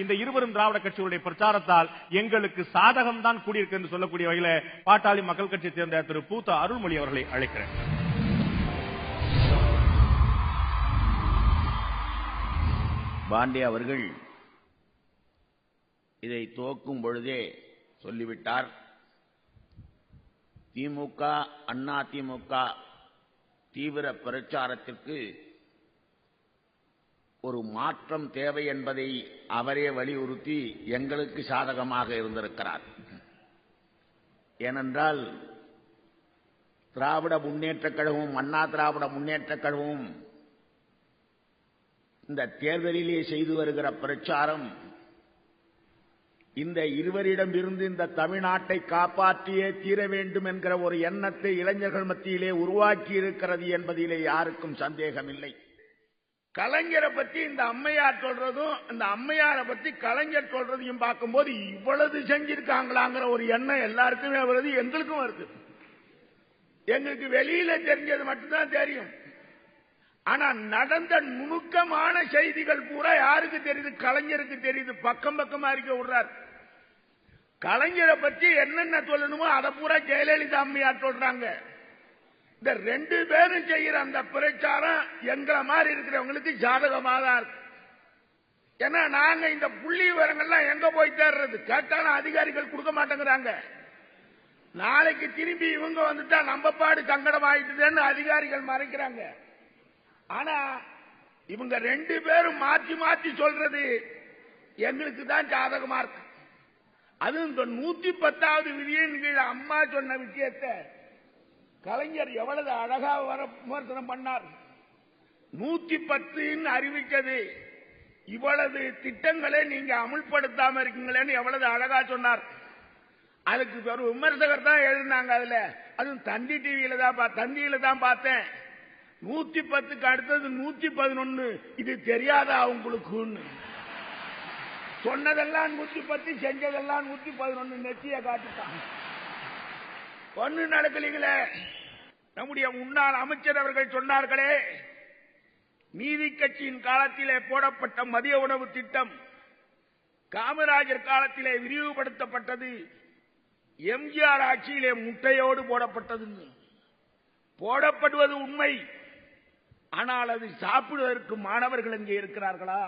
இந்த இருவரும் திராவிட கட்சிகளுடைய பிரச்சாரத்தால் எங்களுக்கு சாதகம் தான் கூடியிருக்கு என்று சொல்லக்கூடிய வகையில பாட்டாளி மக்கள் கட்சியை சேர்ந்த திரு பூத்த அருள்மொழி அவர்களை அழைக்கிறேன். பாண்டே அவர்கள் இதை துவக்கும் பொழுதே சொல்லிவிட்டார். திமுக அண்ணா திமுக தீவிர பிரச்சாரத்திற்கு ஒரு மாற்றம் தேவை என்பதை அவரே வலியுறுத்தி எங்களுக்கு சாதகமாக இருந்திருக்கிறார். ஏனென்றால் திராவிட முன்னேற்றக் கழகமும் அண்ணா திராவிட முன்னேற்றக் கழகமும் இந்த தேர்தலிலே செய்து வருகிற பிரச்சாரம் இந்த இருவரிடம் இருந்து இந்த தமிழ்நாட்டை காப்பாற்றியே தீர வேண்டும் என்கிற ஒரு எண்ணத்தை இளைஞர்கள் மத்தியிலே உருவாக்கி இருக்கிறது என்பதிலே யாருக்கும் சந்தேகம் இல்லை. கலைஞரை பத்தி இந்த அம்மையார் சொல்றதும் இந்த அம்மையாரை பத்தி கலைஞர் சொல்றதையும் பார்க்கும்போது இவ்வளவு செஞ்சிருக்காங்களாங்கிற ஒரு எண்ணம் எல்லாருக்குமே வருது, எங்களுக்கும் வருது. எங்களுக்கு வெளியில தெரிஞ்சது மட்டும்தான் தெரியும். ஆனா நடந்த நுணுக்கமான செய்திகள் பூரா யாருக்கு தெரியுது? கலைஞருக்கு தெரியுது. பக்கம் பக்கமா இருக்க விடுறார். கலைஞரை பற்றி என்னென்ன சொல்லணுமோ அதை பூரா ஜெயலலிதா அம்மையார் சொல்றாங்க. இந்த ரெண்டு பேரும் செய்யற அந்த பிரச்சாரம் எங்களை மாதிரி இருக்கிறவங்களுக்கு ஜாதகமாக தான் இருக்கு. ஏன்னா நாங்க இந்த புள்ளி விவரங்கள்லாம் எங்க போய் தேடுறது? கேட்டாலும் அதிகாரிகள் கொடுக்க மாட்டேங்கிறாங்க. நாளைக்கு திரும்பி இவங்க வந்துட்டா நம்ம பாடு சங்கடம் ஆயிட்டுதுன்னு அதிகாரிகள் மறைக்கிறாங்க. ஆனா இவங்க ரெண்டு பேரும் மாற்றி மாற்றி சொல்றது எங்களுக்கு தான் ஜாதகமா இருக்கு. அது இந்த 110வது விதியின் கீழ் அம்மா சொன்ன விஷயத்தை கலைஞர் எவ்வளவு அழகா விமர்சனம் பண்ணார். 110 அறிவிச்சது இவ்வளவு திட்டங்களை நீங்க அமுல்படுத்தாம இருக்கீங்களேன்னு எவ்வளவு அழகா சொன்னார். அதுக்கு ஒரு விமர்சகர் தான் எழுதினாங்க. அதுல அதுவும் தந்தி தந்தியில தான் பார்த்தேன். 110க்கு அடுத்தது 111. இது தெரியாதா உங்களுக்கு? சொன்னதெல்லாம் 110, செஞ்சதெல்லாம் 111. நெற்றிய காட்டுட்டான். ஒண்ணு நடக்கலீங்களே. நம்முடைய முன்னாள் அமைச்சர் அவர்கள் சொன்னார்களே, நீதி கட்சியின் காலத்திலே போடப்பட்ட மதிய உணவு திட்டம் காமராஜர் காலத்திலே விரிவுபடுத்தப்பட்டது, எம்ஜிஆர் ஆட்சியிலே முட்டையோடு போடப்பட்டது. போடப்படுவது உண்மை. ஆனால் அது சாப்பிடுவதற்கு மாணவர்கள் எங்கே இருக்கிறார்களா?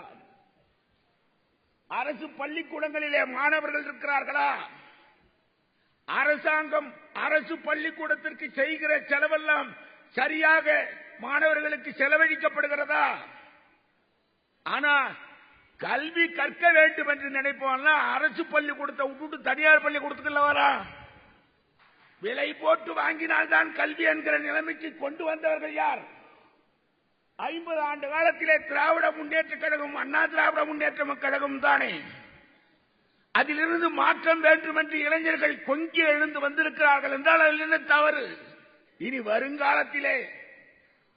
அரசு பள்ளிக்கூடங்களிலே மாணவர்கள் இருக்கிறார்களா? அரசாங்கம் அரசு பள்ளிக்கூடத்திற்கு செய்கிற செலவெல்லாம் சரியாக மாணவர்களுக்கு செலவழிக்கப்படுகிறதா? ஆனா கல்வி கற்க வேண்டும் என்று நினைப்போம்னா அரசு பள்ளிக்கூடத்தை விட்டுட்டு தனியார் பள்ளிக்கூடத்துக்குள்ள வரா. விலை போட்டு வாங்கினால்தான் கல்வி என்கிற நிலைமைக்கு கொண்டு வந்தவர்கள் யார்? 50 ஆண்டு காலத்திலே திராவிட முன்னேற்ற கழகம் அண்ணா திராவிட முன்னேற்ற கழகம் தானே. அதிலிருந்து மாற்றம் வேண்டும் என்று இளைஞர்கள் கொஞ்சி எழுந்து வந்திருக்கிறார்கள் என்றால் அதில் என்ன தவறு? இனி வருங்காலத்திலே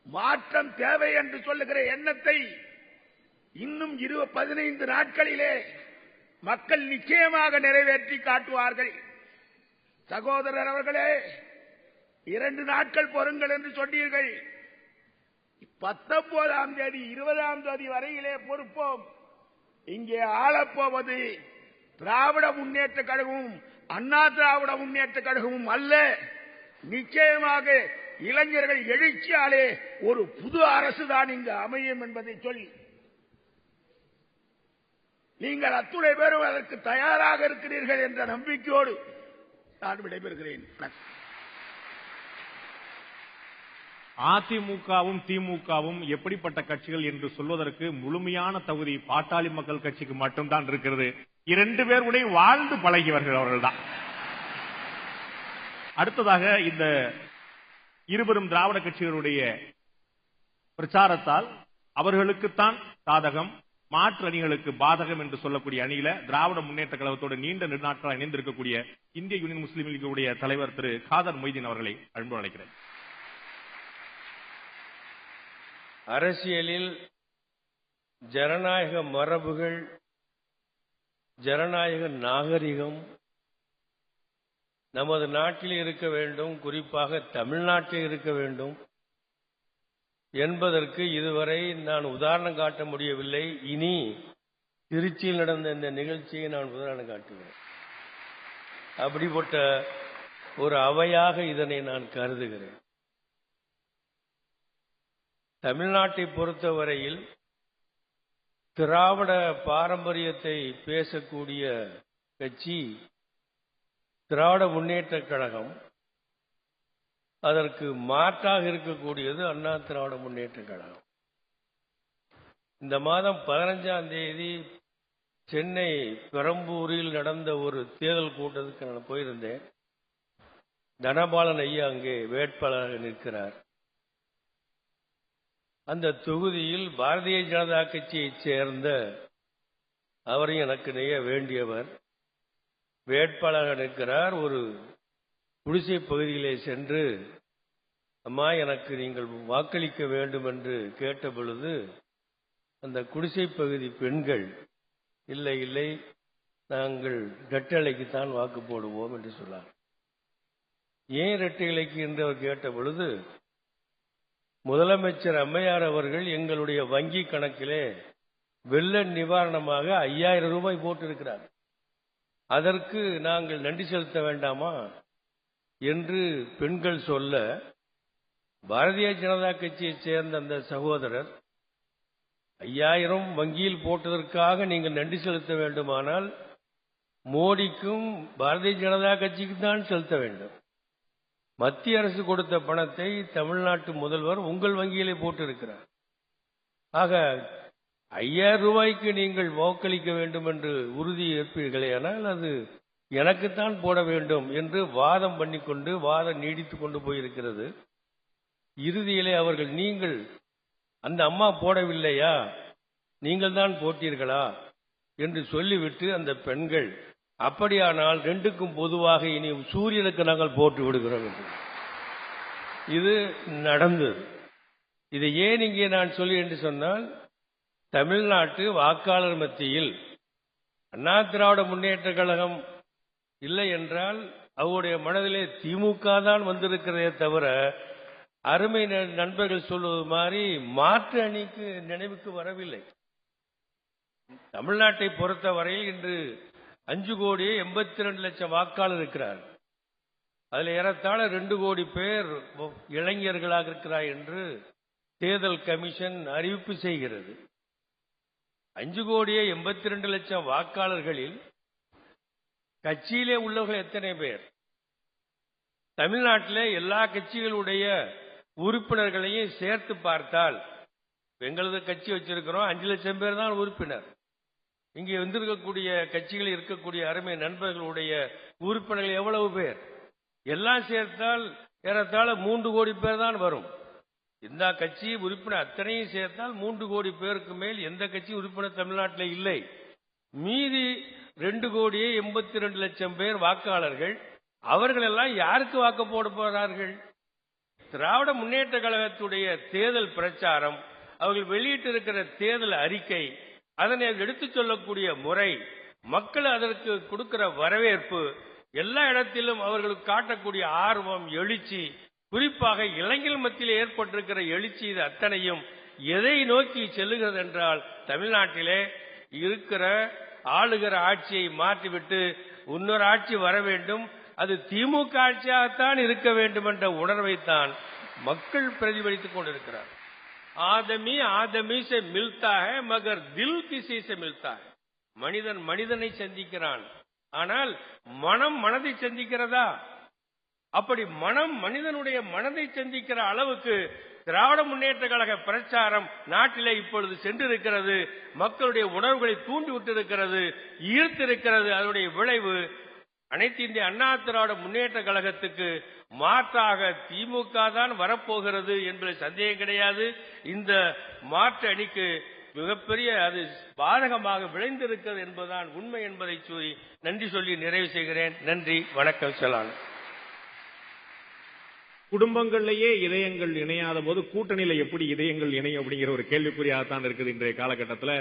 மாற்றம் தேவை என்று சொல்லுகிற எண்ணத்தை இன்னும் 15 நாட்களிலே மக்கள் நிச்சயமாக நிறைவேற்றி காட்டுவார்கள். சகோதரர் அவர்களே, 2 நாட்கள் பொறுங்கள் என்று சொன்னீர்கள். 19ஆம் தேதி 20ஆம் தேதி வரையிலே பொறுப்போம். இங்கே ஆளப்போவது திராவிட முன்னேற்ற கழகமும் அண்ணா திராவிட முன்னேற்ற கழகமும் அல்ல. நிச்சயமாக இளைஞர்கள் எழுச்சியாலே ஒரு புது அரசுதான் இங்கு அமையும் என்பதை சொல்லி நீங்கள் அத்துணை பேரும் அதற்கு தயாராக இருக்கிறீர்கள் என்ற நம்பிக்கையோடு நான் விடைபெறுகிறேன். அதிமுகவும் திமுகவும் எப்படிப்பட்ட கட்சிகள் என்று சொல்வதற்கு முழுமையான தகுதி பாட்டாளி மக்கள் கட்சிக்கு மட்டும்தான் இருக்கிறது. 2 பேருடைய வாழ்ந்து பழகியவர்கள் அவர்கள்தான். அடுத்ததாக இந்த இருவரும் திராவிட கட்சிகளுடைய பிரச்சாரத்தால் அவர்களுக்குத்தான் சாதகம், மாற்று அணிகளுக்கு பாதகம் என்று சொல்லக்கூடிய அணியில திராவிட முன்னேற்ற கழகத்தோடு நீண்ட நெடுநாட்களாக இணைந்திருக்கக்கூடிய இந்திய யூனியன் முஸ்லீம் லீக்குடைய தலைவர் திரு காதர் மொய்தீன் அவர்களை அன்பு அழைக்கிறேன். அரசியலில் ஜனநாயக மரபுகள், ஜனநாயக நாகரிகம் நமது நாட்டில் இருக்க வேண்டும், குறிப்பாக தமிழ்நாட்டில் இருக்க வேண்டும் என்பதற்கு இதுவரை நான் உதாரணம் காட்ட முடியவில்லை. இனி திருச்சியில் நடந்த இந்த நிகழ்ச்சியை நான் உதாரணம் காட்டுவேன். அப்படிப்பட்ட ஒரு அவையாக இதனை நான் கருதுகிறேன். தமிழ்நாட்டை பொறுத்தவரையில் திராவிட பாரம்பரியத்தை பேசக்கூடிய கட்சி திராவிட முன்னேற்றக் கழகம். அதற்கு மாற்றாக இருக்கக்கூடியது அண்ணா திராவிட முன்னேற்றக் கழகம். இந்த மாதம் 15ஆம் தேதி சென்னை பெரம்பூரில் நடந்த ஒரு தேர்தல் கூட்டத்துக்கு நான் போயிருந்தேன். தனபாலன் ஐயா அங்கே வேட்பாளராக நிற்கிறார். அந்த தொகுதியில் பாரதிய ஜனதா கட்சியைச் சேர்ந்த அவரையும் எனக்கு நெய்ய வேண்டியவர் வேட்பாளராக நிற்கிறார். ஒரு குடிசை பகுதியிலே சென்று, அம்மா எனக்கு நீங்கள் வாக்களிக்க வேண்டும் என்று கேட்ட பொழுது அந்த குடிசை பகுதி பெண்கள், இல்லை இல்லை நாங்கள் இரட்டை இலைக்குத்தான் வாக்கு போடுவோம் என்று சொன்னார். ஏன் இரட்டை இலைக்கு என்று அவர் கேட்ட பொழுது, முதலமைச்சர் அம்மையார் அவர்கள் எங்களுடைய வங்கி கணக்கிலே வெள்ள நிவாரணமாக 5000 ரூபாய் போட்டிருக்கிறார், அதற்கு நாங்கள் நன்றி செலுத்த வேண்டாமா என்று பெண்கள் சொல்ல, பாரதிய ஜனதா கட்சியைச் சேர்ந்த அந்த சகோதரர் 5000 வங்கியில் போட்டதற்காக நீங்கள் நன்றி செலுத்த வேண்டுமானால் மோடிக்கும் பாரதிய ஜனதா கட்சிக்கு தான் செலுத்த வேண்டும். மத்திய அரசு கொடுத்த பணத்தை தமிழ்நாட்டு முதல்வர் உங்கள் வங்கியிலே போட்டிருக்கிறார். ஆக 5000 ரூபாய்க்கு நீங்கள் வாக்களிக்க வேண்டும் என்று உறுதி ஏற்பீர்களே, ஆனால் அது எனக்குத்தான் போட வேண்டும் என்று வாதம் பண்ணிக்கொண்டு வாதம் நீடித்துக் கொண்டு போயிருக்கிறது. இறுதியிலே அவர்கள், நீங்கள் அந்த அம்மா போடவில்லையா, நீங்கள் தான் போட்டீர்களா என்று சொல்லிவிட்டு அந்த பெண்கள், அப்படியானால் ரெண்டுக்கும் பொதுவாக இனி சூரியனுக்கு நாங்கள் போட்டு விடுகிறோம் என்று. இது நடந்தது. இதை ஏன் இங்கே நான் சொல்லி என்று சொன்னால், தமிழ்நாட்டு வாக்காளர் மத்தியில் அண்ணா திராவிட முன்னேற்ற கழகம் இல்லை என்றால் அவருடைய மனதிலே திமுக தான் வந்திருக்கிறதே தவிர, அருமை நண்பர்கள் சொல்வது மாதிரி மாற்று அணிக்கு நினைவுக்கு வரவில்லை. தமிழ்நாட்டை பொறுத்தவரையில் இன்று 5,82,00,000 வாக்காளர் இருக்கிறார். அதில் ஏறத்தாழ 2 கோடி பேர் இளைஞர்களாக இருக்கிறார் என்று தேர்தல் கமிஷன் அறிவிப்பு செய்கிறது. 5,82,00,000 வாக்காளர்களில் கட்சியிலே உள்ளவர்கள் எத்தனை பேர்? தமிழ்நாட்டிலே எல்லா கட்சிகளுடைய உறுப்பினர்களையும் சேர்த்து பார்த்தால், எங்களது கட்சி வச்சிருக்கிறோம் 5 லட்சம் பேர் தான் உறுப்பினர். இங்கே வந்திருக்கக்கூடிய கட்சிகளில் இருக்கக்கூடிய அருமை நண்பர்களுடைய உறுப்பினர்கள் எவ்வளவு பேர்? எல்லாம் சேர்த்தால் ஏறத்தாழ 3 கோடி பேர் தான் வரும். இந்த கட்சி உறுப்பினர் அத்தனையும் சேர்த்தால் 3 கோடி பேருக்கு மேல் எந்த கட்சி உறுப்பினர் தமிழ்நாட்டில் இல்லை. மீதி 2,82,00,000 பேர் வாக்காளர்கள். அவர்கள் எல்லாம் யாருக்கு வாக்கு போட போகிறார்கள்? திராவிட முன்னேற்ற கழகத்துடைய தேர்தல் பிரச்சாரம், அவர்கள் வெளியிட்டிருக்கிற தேர்தல் அறிக்கை, அதனை எடுத்துச் சொல்லக்கூடிய முறை, மக்கள் அதற்கு கொடுக்கிற வரவேற்பு, எல்லா இடத்திலும் அவர்களுக்கு காட்டக்கூடிய ஆர்வம், எழுச்சி, குறிப்பாக இளைஞர் மத்தியில் ஏற்பட்டிருக்கிற எழுச்சி, இது அத்தனையும் எதை நோக்கி செல்லுகிறது என்றால், தமிழ்நாட்டிலே இருக்கிற ஆளுகிற ஆட்சியை மாற்றிவிட்டு இன்னொரு ஆட்சி வர வேண்டும், அது திமுக ஆட்சியாகத்தான் இருக்க வேண்டும் என்ற உணர்வைத்தான் மக்கள் பிரதிபலித்துக் கொண்டிருக்கிறார். ஆதமி ஆதமி से मिलता है मगर दिल किसी से मिलता है. மனிதன் மனிதனை சந்திக்கிறான், ஆனால் மனம் மனதை சந்திக்கிறதா? அப்படி மனம் மனிதனுடைய மனதை சந்திக்கிற அளவுக்கு திராவிட முன்னேற்ற கழக பிரச்சாரம் நாட்டிலே இப்பொழுது சென்றிருக்கிறது. மக்களுடைய உணர்வுகளை தூண்டிவிட்டிருக்கிறது, ஈர்த்திருக்கிறது. அதனுடைய விளைவு அனைத்து இந்திய அண்ணா திராவிட முன்னேற்ற கழகத்துக்கு மாற்றாக திமுக தான் வரப்போகிறது என்பதில் சந்தேகம் கிடையாது. இந்த மாற்று அணிக்கு மிகப்பெரிய அது பாதகமாக விளைந்திருக்கிறது என்பதுதான் உண்மை என்பதை கூறி நன்றி சொல்லி நிறைவு செய்கிறேன். நன்றி, வணக்கம். செலான். குடும்பங்களிலேயே இதயங்கள் இணையாத போது கூட்டணியில எப்படி இதயங்கள் இணையும் அப்படிங்கிற ஒரு கேள்விக்குறியாகத்தான் இருக்குது இன்றைய காலகட்டத்தில்.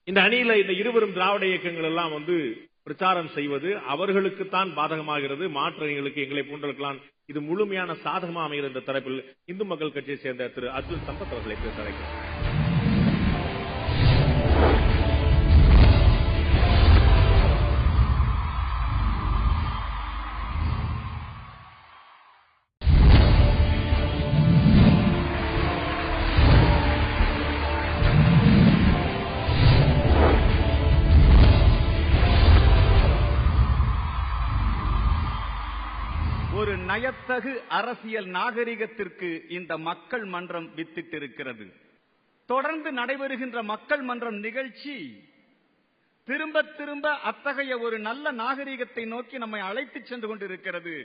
இந்த அணியில இந்த இருவரும் திராவிட இயக்கங்கள் எல்லாம் பிரச்சாரம் செய்வது அவர்களுக்குத்தான் பாதகமாகிறது. மாற்று அணிகளுக்கு, எங்களை போன்றவர்களான் இது முழுமையான சாதகமாக அமைகிறது என்ற தரப்பில் இந்து மக்கள் கட்சியை சேர்ந்த திரு அர்ஜுன் சம்பத் அவர்களை பேச அழைக்கிறேன். நயத்தகு அரசியல் நாகரிகத்திற்கு இந்த மக்கள் மன்றம் வித்திட்டிருக்கிறது. தொடர்ந்து நடைபெறுகின்ற மக்கள் மன்றம் நிகழ்ச்சி திரும்ப திரும்ப அத்தகைய ஒரு நல்ல நாகரிகத்தை நோக்கி நம்மை அழைத்து சென்று கொண்டிருக்கிறது.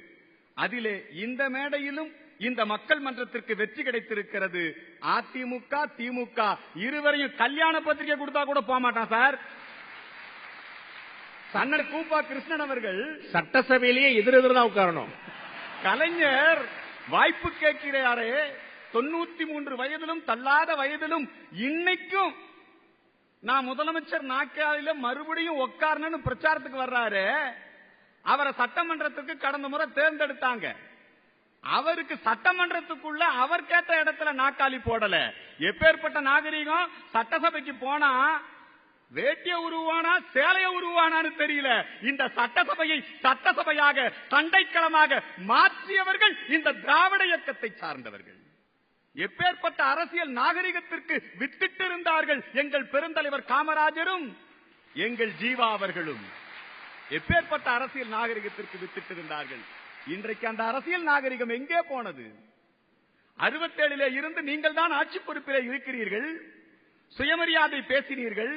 அதிலே இந்த மேடையிலும் இந்த மக்கள் மன்றத்திற்கு வெற்றி கிடைத்திருக்கிறது. அதிமுக திமுக இருவரையும் கல்யாண பத்திரிகை கொடுத்தா கூட போக மாட்டான் சார். அண்ணன் கூப்பா கிருஷ்ணன் அவர்கள் சட்டசபையிலேயே எதிரெதிர்தான் உட்காரணும். கலைஞர் வாய்ப்பு கேட்கிறாரே, 93 வயதிலும் தள்ளாத வயதிலும் இன்னைக்கும் நான் முதலமைச்சர் நாற்காலியில மறுபடியும் உட்காரணும்னு பிரச்சாரத்துக்கு வர்றாரு. அவரை சட்டமன்றத்துக்கு கடந்த முறை தேர்ந்தெடுத்தாங்க. அவருக்கு சட்டமன்றத்துக்குள்ள அவர் கேட்ட இடத்துல நாற்காலி போடல. எப்பேற்பட்ட நாகரிகம்! சட்டசபைக்கு போனா வேட்டிய உருவானா சேலைய உருவானான்னு தெரியல. இந்த சட்டசபையை சட்டசபையாக சண்டைக்களமாக மாற்றியவர்கள் இந்த திராவிட இயக்கத்தை சார்ந்தவர்கள். எப்பேற்பட்ட அரசியல் நாகரிகத்திற்கு வித்திட்டிருந்தார்கள் எங்கள் பெருந்தலைவர் காமராஜரும் எங்கள் ஜீவா அவர்களும். எப்பேற்பட்ட அரசியல் நாகரிகத்திற்கு வித்திட்டிருந்தார்கள். இன்றைக்கு அந்த அரசியல் நாகரிகம் எங்கே போனது? 67 இருந்து நீங்கள் தான் ஆட்சி பொறுப்பிலே இருக்கிறீர்கள். சுயமரியாதை பேசினீர்கள்.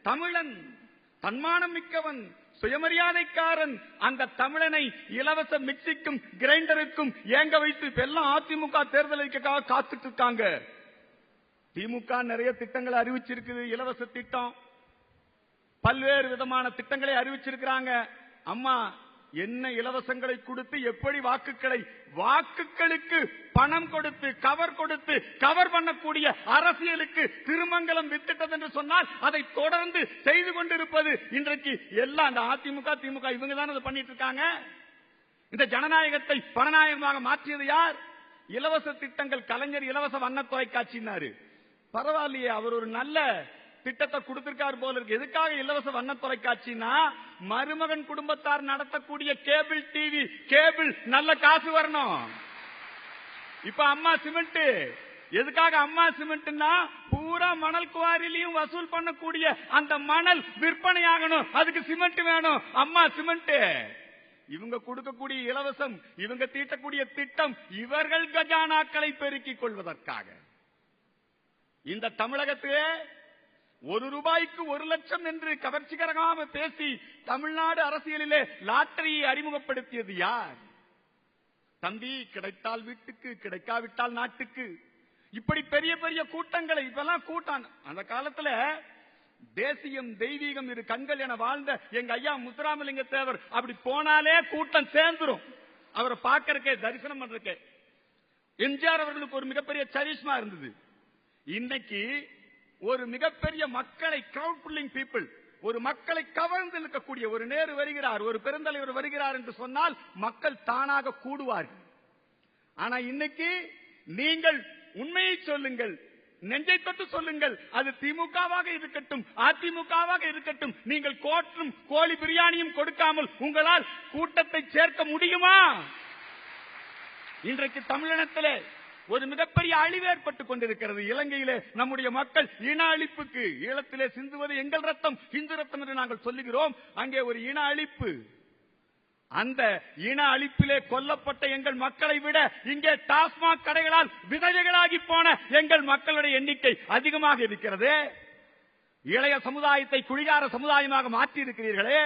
தமிழன் தன்மானம் மிக்கவன், சுயமரியாதைக்காரன். அந்த தமிழனை இலவச மிக்சிக்கும் கிரைண்டருக்கும் ஏங்க வைத்து எல்லாம் அதிமுக தேர்தலுக்காக காத்துட்டு இருக்காங்க. திமுக நிறைய திட்டங்களை அறிவிச்சிருக்குது. இலவச திட்டம், பல்வேறு விதமான திட்டங்களை அறிவிச்சிருக்கிறாங்க. அம்மா என்ன இலவசங்களை கொடுத்து எப்படி வாக்குகளுக்கு பணம் கொடுத்து கவர் பண்ணக்கூடிய அரசியலுக்கு திருமங்கலம் வித்திட்டது என்று சொன்னால் அதை தொடர்ந்து செய்து கொண்டிருப்பது இன்றைக்கு எல்லாம் அந்த அதிமுக திமுக இவங்க தான் அதை பண்ணிட்டு இருக்காங்க. இந்த ஜனநாயகத்தை பணநாயகமாக மாற்றியது யார்? இலவச திட்டங்கள். கலைஞர் இலவச வண்ண தொலைக்காட்சினாரு. பரவாயில்லையே, அவர் ஒரு நல்ல திட்டத்தை கொடுத்திருக்காரு போல இருக்கு. எதுக்காக இலவச வண்ண தொலைக்காட்சினா, மருமகன் குடும்பத்தார் நடத்தக்கூடிய கேபிள் டிவி, கேபிள் நல்ல காசு வரணும். இப்ப அம்மா சிமெண்ட், எதுக்காக அம்மா சிமெண்ட்னா பூரா மணல் குவாரிலையும் வசூல் பண்ணக்கூடிய அந்த மணல் விற்பனையாகணும். அதுக்கு சிமெண்ட் வேணும், அம்மா சிமெண்ட். இவங்க கொடுக்கக்கூடிய இலவசம், இவங்க தீட்டக்கூடிய திட்டம் இவர்கள் கஜானாக்களை பெருக்கிக் கொள்வதற்காக. இந்த தமிழகத்திலே 1 ரூபாய்க்கு 1 லட்சம் என்று கவர்ச்சிகரமாக பேசி தமிழ்நாடு அரசியலிலே லாட்டரியை அறிமுகப்படுத்தியது யார்? தம்பி, கிடைத்தால் வீட்டுக்கு, கிடைக்காவிட்டால் நாட்டுக்கு. இப்படி பெரிய பெரிய கூட்டங்களை இப்பெல்லாம் கூட்டம். அந்த காலத்துல தேசியம் தெய்வீகம் இரு கண்கள் என வாழ்ந்த எங்க ஐயா முத்துராமலிங்க தேவர் அப்படி போனாலே கூட்டம் சேர்ந்துரும். அவரை பார்க்கறக்கே, தரிசனம் பண்றதுக்கே. எம்ஜிஆர் அவர்களுக்கு ஒரு மிகப்பெரிய சரிஷ்மா இருந்தது. இன்னைக்கு ஒரு மிகப்பெரிய மக்களை கிரவுட் புல்லிங் பீப்புள், ஒரு மக்களை கவர்ந்து இருக்கக்கூடிய ஒரு நேரு வருகிறார், ஒரு பெருந்தலைவர் வருகிறார் என்று சொன்னால் மக்கள் தானாக கூடுவார்கள். ஆனா இன்னைக்கு நீங்கள் உண்மையை சொல்லுங்கள், நெஞ்சை தொட்டு சொல்லுங்கள். அது திமுகவாக இருக்கட்டும், அதிமுகவாக இருக்கட்டும், நீங்கள் கோட்டும் கோழி பிரியாணியும் கொடுக்காமல் உங்களால் கூட்டத்தை சேர்க்க முடியுமா? இன்றைக்கு தமிழினத்திலே ஒரு மிகப்பெரிய அழிவு ஏற்பட்டுக் கொண்டிருக்கிறது. இலங்கையிலே நம்முடைய மக்கள் இன அழிப்புக்கு, ஈழத்திலே சிந்துவது எங்கள் ரத்தம், இந்து ரத்தம் என்று நாங்கள் சொல்லுகிறோம். அங்கே ஒரு இன அழிப்பு. அந்த இன அழிப்பிலே கொல்லப்பட்ட எங்கள் மக்களை விட இங்கே டாஸ்மாக் கடைகளால் விதவைகளாகி போன எங்கள் மக்களுடைய எண்ணிக்கை அதிகமாக இருக்கிறது. இளைய சமுதாயத்தை குடிகார சமுதாயமாக மாற்றி இருக்கிறீர்களே,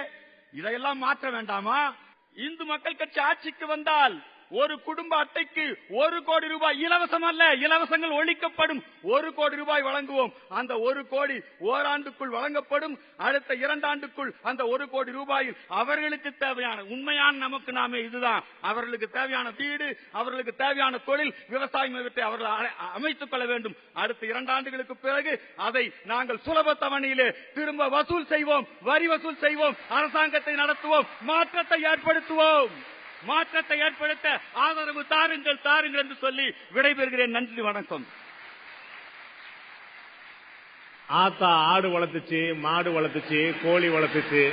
இதையெல்லாம் மாற்ற வேண்டாமா? இந்து மக்கள் கட்சி ஆட்சிக்கு வந்தால் ஒரு குடும்ப அட்டைக்கு 1 கோடி ரூபாய் இலவசம் அல்ல, இலவசங்கள் ஒழிக்கப்படும். 1 கோடி ரூபாய் வழங்குவோம். அந்த 1 கோடி ஓராண்டுக்குள் வழங்கப்படும். அடுத்த 2 ஆண்டுக்குள் அந்த 1 கோடி ரூபாயில் அவர்களுக்கு தேவையான உண்மையான நமக்கு நாமே இதுதான், அவர்களுக்கு தேவையான வீடு, அவர்களுக்கு தேவையான தொழில், விவசாயம் இவற்றை அவர்கள் அமைத்துக் கொள்ள வேண்டும். அடுத்த 2 ஆண்டுகளுக்கு பிறகு அதை நாங்கள் சுலப தவணையிலே திரும்ப வசூல் செய்வோம், வரி வசூல் செய்வோம், அரசாங்கத்தை நடத்துவோம், மாற்றத்தை ஏற்படுத்துவோம். மாற்றத்தை ஏற்படுத்த ஆதரவு தாருங்கள் தாருங்கள் என்று சொல்லி விடைபெறுகிறேன். நன்றி, வணக்கம். ஆத்தா ஆடு வளர்த்துச்சு, மாடு வளர்த்துச்சு, கோழி வளர்த்துச்சு,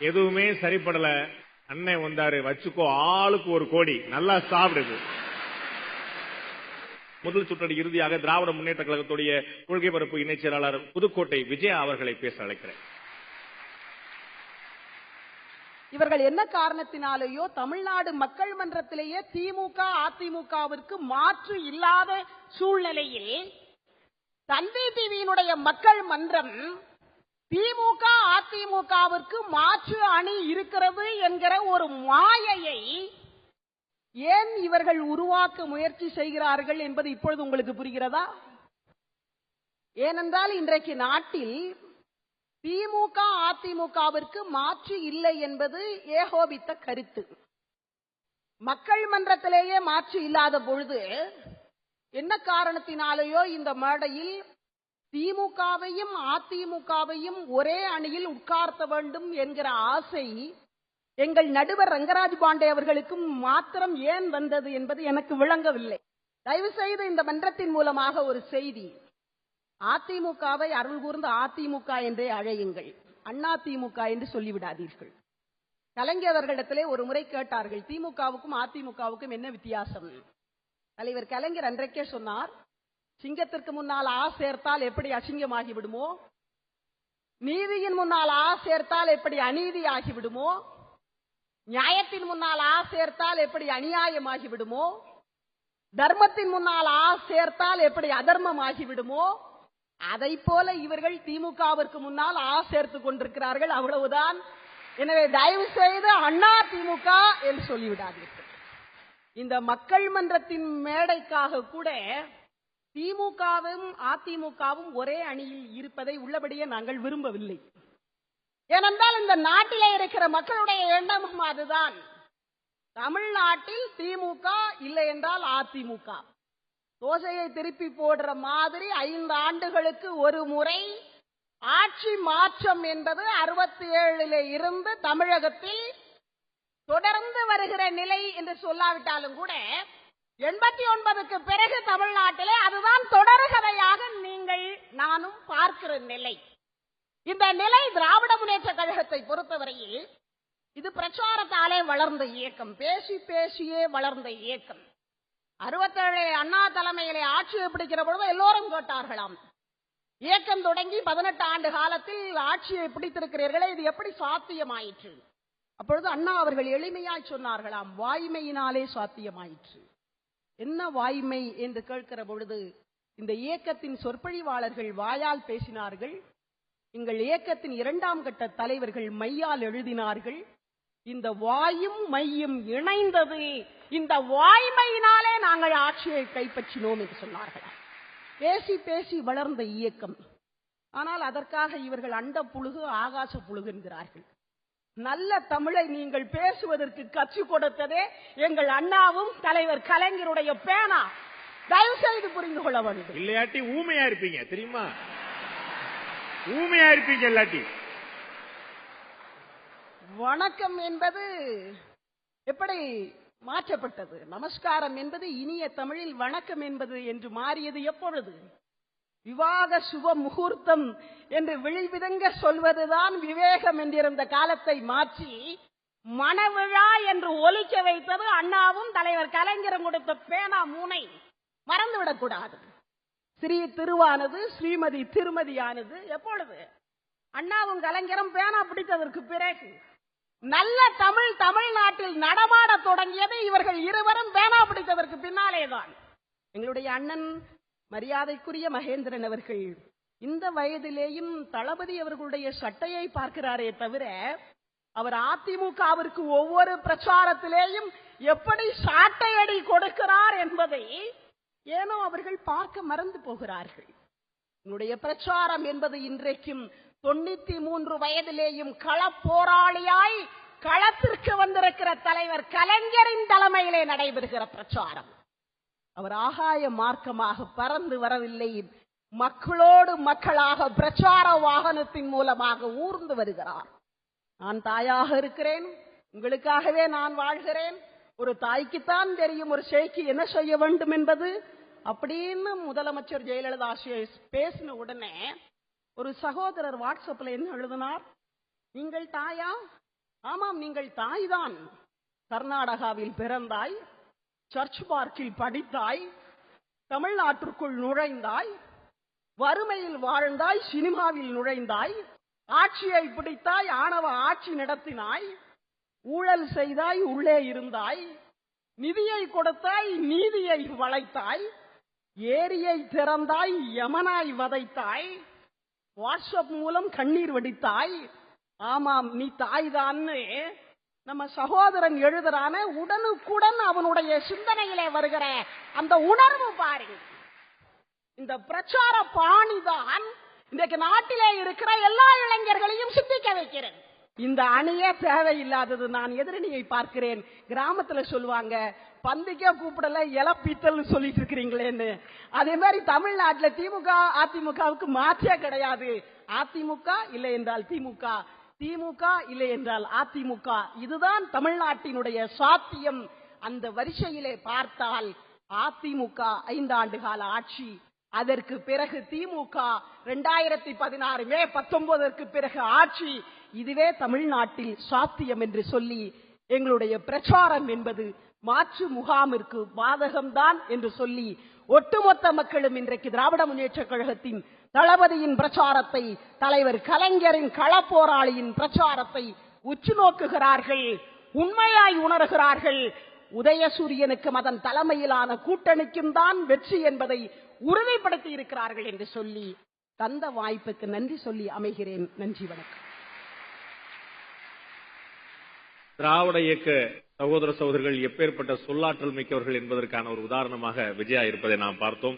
எதுவுமே சரிப்படல. அண்ணன் வந்தாரு, வச்சுக்கோ ஆளுக்கு 1 கோடி, நல்லா சாப்பிடுது. முதல் சுற்று இறுதியாக திராவிட முன்னேற்ற கழகத்துடைய கொள்கை பரப்பு இணைச் செயலாளர் புதுக்கோட்டை விஜயா அவர்களை பேச அழைக்கிறேன். இவர்கள் என்ன காரணத்தினாலேயோ தமிழ்நாடு மக்கள் மன்றத்திலேயே திமுக அதிமுகவிற்கு மாற்று இல்லாத சூழ்நிலையில் தந்தி டிவியினுடைய மக்கள் மன்றம் திமுக அதிமுகவிற்கு மாற்று அணி இருக்கிறது என்கிற ஒரு மாயையை ஏன் இவர்கள் உருவாக்க முயற்சி செய்கிறார்கள் என்பது இப்பொழுது உங்களுக்கு புரிகிறதா? ஏனென்றால் இன்றைக்கு நாட்டில் திமுக அதிமுகவிற்கு மாற்று இல்லை என்பது ஏகோபித்த கருத்து. மக்கள் மன்றத்திலேயே மாற்று இல்லாத பொழுது என்ன காரணத்தினாலேயோ இந்த மேடையில் திமுகவையும் அதிமுகவையும் ஒரே அணியில் உட்கார்த்த வேண்டும் என்கிற ஆசை எங்கள் நடுவர் ரங்கராஜ் பாண்டே அவர்களுக்கும் மாத்திரம் ஏன் வந்தது என்பது எனக்கு விளங்கவில்லை. தயவு செய்து இந்த மன்றத்தின் மூலமாக ஒரு செய்தி, அதிமுகவை அருள் கூர்ந்து அதிமுக என்றே அழையுங்கள், அண்ணா திமுக என்று சொல்லிவிடாதீர்கள். கலைஞர் அவர்களிடத்திலே ஒரு முறை கேட்டார்கள், திமுகவுக்கும் அதிமுகவுக்கும் என்ன வித்தியாசம்? தலைவர் கலைஞர் அன்றைக்கே சொன்னார், சிங்கத்திற்கு முன்னால் ஆ சேர்த்தால் எப்படி அசிங்கமாகி விடுமோ, நீதியின் முன்னால் ஆ சேர்த்தால் எப்படி அநீதி ஆகிவிடுமோ, நியாயத்தின் முன்னால் ஆ சேர்த்தால் எப்படி அநியாயமாகி விடுமோ, தர்மத்தின் முன்னால் ஆ சேர்த்தால் எப்படி அதர்மம் ஆகிவிடுமோ, அதை போல இவர்கள் திமுகவிற்கு முன்னால் ஆ சேர்த்துக் கொண்டிருக்கிறார்கள், அவ்வளவுதான். எனவே தயவு செய்து அண்ணா திமுக என்று சொல்லிவிடாதீர்கள். இந்த மக்கள் மன்றத்தின் மேடைக்காக கூட திமுகவும் அதிமுகவும் ஒரே அணியில் இருப்பதை உள்ளபடியே நாங்கள் விரும்பவில்லை. ஏனென்றால் இந்த நாட்டிலே இருக்கிற மக்களுடைய எண்ணமும் அதுதான். தமிழ்நாட்டில் திமுக இல்லை என்றால் அதிமுக. தோசையை திருப்பி போடுற மாதிரி 5 ஆண்டுகளுக்கு ஒரு முறை ஆட்சி மாற்றம் என்பது 67 இருந்து தமிழகத்தில் தொடர்ந்து வருகிற நிலை என்று சொல்லாவிட்டாலும் கூட 89க்கு பிறகு தமிழ்நாட்டிலே அதுதான் தொடர்கதையாக நீங்கள் நானும் பார்க்கிற நிலை. இந்த நிலை திராவிட முன்னேற்ற கழகத்தை பொறுத்தவரையில் இது பிரச்சாரத்தாலே வளர்ந்த இயக்கம், பேசி பேசியே வளர்ந்த இயக்கம். 67 அண்ணா தலைமையிலே ஆட்சியை பிடிக்கிற பொழுது எல்லோரும் கேட்டார்களாம், இயக்கம் தொடங்கி 18 ஆண்டு காலத்தில் ஆட்சியை பிடித்திருக்கிறீர்களே, இது எப்படி சாத்தியமாயிற்று? அப்பொழுது அண்ணா அவர்கள் எளிமையாய் சொன்னார்களாம், வாய்மையினாலே சாத்தியமாயிற்று. என்ன வாய்மை என்று கேட்கிற பொழுது இந்த இயக்கத்தின் சொற்பொழிவாளர்கள் வாயால் பேசினார்கள், எங்கள் இயக்கத்தின் 2ஆம் கட்ட தலைவர்கள் மையால் எழுதினார்கள், இந்த வாயும் மையும் இணைந்தது, இந்த வாய்மையினாலே நாங்கள் ஆட்சியை கைப்பற்றினோம் என்று சொன்னார்கள். பேசி பேசி வளர்ந்த இயக்கம். ஆனால் அதற்காக இவர்கள் அண்ட புழுகு ஆகாச புழுகு என்கிறார்கள். நல்ல தமிழை நீங்கள் பேசுவதற்கு கற்றுக் கொடுத்ததே எங்கள் அண்ணாவும் தலைவர் கலைஞருடைய பேனா. தயவு செய்து புரிந்து கொள்ள வேண்டும். இல்லையாட்டி ஊமையா இருப்பீங்க, தெரியுமா? ஊமையா இருப்பீங்க இல்லாட்டி. வணக்கம் என்பது எப்படி மாற்றப்பட்டது? நமஸ்காரம் என்பது இனிய தமிழில் வணக்கம் என்பது என்று மாறியது எப்பொழுது? விவாக சுப முகூர்த்தம் என்று விழிவிதங்க சொல்வதுதான் விவேகம் என்றிருந்த காலத்தை மாற்றி மணவிழா என்று ஒலிக்க வைத்தது அண்ணாவும் தலைவர் கலைஞரும் கொடுத்த பேனா மூனை. மறந்துவிடக் கூடாது. ஸ்ரீ திருவானது ஸ்ரீமதி திருமதியானது எப்பொழுது? அண்ணாவும் கலைஞரும் பேனா பிடித்ததற்கு பிறகு. நல்ல தமிழ் தமிழ்நாட்டில் நடமாட தொடங்கியது இவர்கள் இருவரும் பேனா பிடித்ததற்கு பின்னாலேதான். எங்களுடைய அண்ணன் மரியாதைக்குரிய மகேந்திரன் அவர்கள் இந்த வயதிலேயும் தளபதி அவர்களுடைய சட்டையை பார்க்கிறாரே தவிர அவர் அதிமுகவிற்கு ஒவ்வொரு பிரச்சாரத்திலேயும் எப்படி சாட்டையடி கொடுக்கிறார் என்பதை ஏனோ அவர்கள் பார்க்க மறந்து போகிறார்கள். என்னுடைய பிரச்சாரம் என்பது இன்றைக்கும் 93 வயதிலேயும் களப்போராளியாய் களத்திற்கு வந்திருக்கிற தலைவர் கலைஞரின் தலைமையிலே நடைபெறுகிற பிரச்சாரம். அவர் ஆகாய மார்க்கமாக பறந்து வரவில்லை, மக்களோடு மக்களாக பிரச்சார வாகனத்தின் மூலமாக ஊர்ந்து வருகிறார். நான் தாயாக இருக்கிறேன், உங்களுக்காகவே நான் வாழ்கிறேன். ஒரு தாய்க்குத்தான் தெரியும் ஒரு சேய்க்கு என்ன செய்ய வேண்டும் என்பது அப்படின்னு முதலமைச்சர் ஜெயலலிதா பேசின உடனே ஒரு சகோதரர் வாட்ஸ்அப்ல என்ன எழுதினார்? நீங்கள் தாயா? ஆமாம், நீங்கள் தாய்தான். கர்நாடகாவில் பிறந்தாய், சர்ச் பார்க்கில் படித்தாய், தமிழ்நாட்டிற்குள் நுழைந்தாய், வறுமையில் வாழ்ந்தாய், சினிமாவில் நுழைந்தாய், ஆட்சியை பிடித்தாய், ஆணவ ஆட்சி நடத்தினாய், ஊழல் செய்தாய் உள்ளே இருந்தாய், நிதியை கொடுத்தாய் நீதியை வளைத்தாய், ஏரியை திறந்தாய் யமனாய் வதைத்தாய், வாட்ஸ்அப் மூலம் கண்ணீர் வடித்தாய். ஆமாம், நீ தாய்தான்னு நம்ம சகோதரன் எழுதுறான. உடனுக்குடன் அவனுடைய சிந்தனையிலே வருகிற அந்த உணர்வு பாருங்க. இந்த பிரச்சார பாணிதான் இன்றைக்கு நாட்டிலே இருக்கிற எல்லா இளைஞர்களையும் சிந்திக்க வைக்கிறது. இந்த அணியே தேவையில்லாதது. நான் எதிரணியை பார்க்கிறேன். கிராமத்துல சொல்லுவாங்க, பந்திக்கே கூப்பிடல இலப்பீத்தல் சொல்லிட்டு இருக்கிறீங்களேன்னு. அதே மாதிரி தமிழ்நாட்டில் திமுக அதிமுகவுக்கு மாற்றே கிடையாது. அதிமுக இல்லை என்றால் திமுக, திமுக இல்லை என்றால் அதிமுக. இதுதான் தமிழ்நாட்டினுடைய சாத்தியம். அந்த வரிசையிலே பார்த்தால் அதிமுக 5 ஆண்டு கால ஆட்சி, அதற்கு பிறகு திமுக 2016 மே 19 பிறகு ஆட்சி. இதுவே தமிழ்நாட்டில் சாத்தியம் என்று சொல்லி எங்களுடைய பிரச்சாரம் என்பது மாற்று முகாமிற்கு பாதகம்தான் என்று சொல்லி ஒட்டுமொத்த மக்களும் இன்றைக்கு திராவிட முன்னேற்ற கழகத்தின் தளபதியின் பிரச்சாரத்தை, தலைவர் கலைஞரின் களப்போராளியின் பிரச்சாரத்தை உற்று நோக்குகிறார்கள், உண்மையாய் உணர்கிறார்கள். உதயசூரியனுக்கும் அதன் தலைமையிலான கூட்டணிக்கும் தான் வெற்றி என்பதை உறுதிப்படுத்தி இருக்கிறார்கள் என்று சொல்லி தந்த வாய்ப்புக்கு நன்றி சொல்லி அமைகிறேன். நன்றி, வணக்கம். திராவிட இயக்க சகோதர சகோதரிகள் எப்பேற்பட்ட சொல்லாற்றல் மிக்கவர்கள் என்பதற்கான ஒரு உதாரணமாக விஜயா இருப்பதை நாம் பார்த்தோம்.